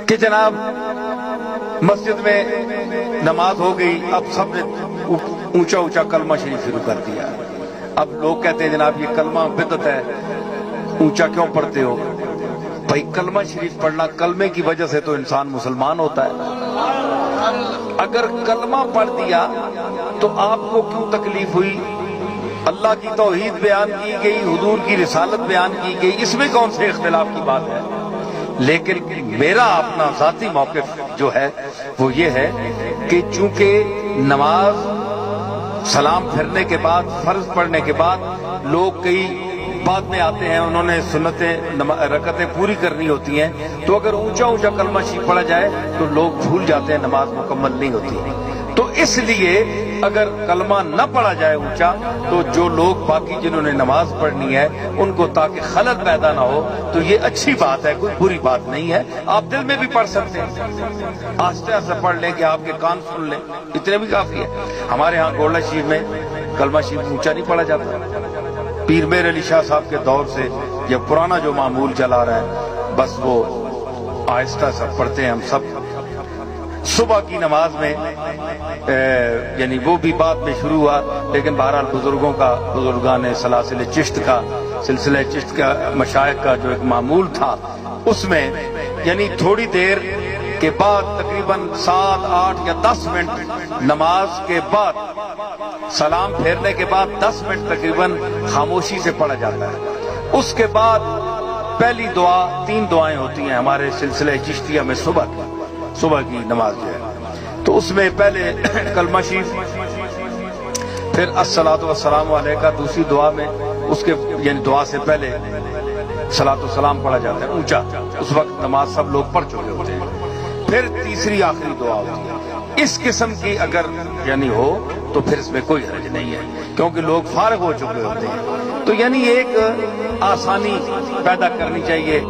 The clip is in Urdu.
کہ جناب مسجد میں نماز ہو گئی، اب سب نے اونچا اونچا کلمہ شریف شروع کر دیا۔ اب لوگ کہتے ہیں جناب یہ کلمہ بدعت ہے، اونچا کیوں پڑھتے ہو؟ بھائی کلمہ شریف پڑھنا، کلمے کی وجہ سے تو انسان مسلمان ہوتا ہے۔ اگر کلمہ پڑھ دیا تو آپ کو کیوں تکلیف ہوئی؟ اللہ کی توحید بیان کی گئی، حضور کی رسالت بیان کی گئی، اس میں کون سے اختلاف کی بات ہے؟ لیکن میرا اپنا ذاتی موقف جو ہے وہ یہ ہے کہ چونکہ نماز سلام پھرنے کے بعد، فرض پڑھنے کے بعد لوگ کئی بعد میں آتے ہیں، انہوں نے سنتیں رکعتیں پوری کرنی ہوتی ہیں، تو اگر اونچا اونچا کلمہ شریف پڑھا جائے تو لوگ بھول جاتے ہیں، نماز مکمل نہیں ہوتی۔ تو اس لیے اگر کلمہ نہ پڑھا جائے اونچا تو جو لوگ باقی جنہوں نے نماز پڑھنی ہے ان کو تاکہ خلل پیدا نہ ہو، تو یہ اچھی بات ہے، کوئی بری بات نہیں ہے۔ آپ دل میں بھی پڑھ سکتے ہیں، آہستہ آہستہ پڑھ لیں کہ آپ کے کان سن لیں، اتنے بھی کافی ہے۔ ہمارے ہاں گولڈا شریف میں کلمہ شریف اونچا نہیں پڑھا جاتا۔ پیر میر علی شاہ صاحب کے دور سے یہ پرانا جو معمول چلا رہا ہے، بس وہ آہستہ سے پڑھتے ہیں ہم سب۔ صبح کی نماز میں یعنی وہ بھی بعد میں شروع ہوا، لیکن بہرحال بزرگان سلاسل چشت کا، سلسلہ چشت کا، مشائخ کا جو ایک معمول تھا، اس میں یعنی تھوڑی دیر کے بعد تقریباً 7، 8 یا 10 منٹ نماز کے بعد، سلام پھیرنے کے بعد 10 منٹ تقریباً خاموشی سے پڑھا جاتا ہے۔ اس کے بعد پہلی دعا، 3 دعائیں ہوتی ہیں ہمارے سلسلہ چشتیہ میں صبح کی نماز جو ہے، تو اس میں پہلے کلمہ شریف، پھر الصلاۃ والسلام علیہ کا دوسری دعا میں، اس کے یعنی دعا سے پہلے صلاۃ والسلام پڑھا جاتا ہے اونچا، اس وقت نماز سب لوگ پڑھ چکے ہوتے ہیں، پھر تیسری آخری دعا ہوتی ہے۔ اس قسم کی اگر یعنی ہو تو پھر اس میں کوئی حرج نہیں ہے، کیونکہ لوگ فارغ ہو چکے ہوتے ہیں، تو یعنی ایک آسانی پیدا کرنی چاہیے۔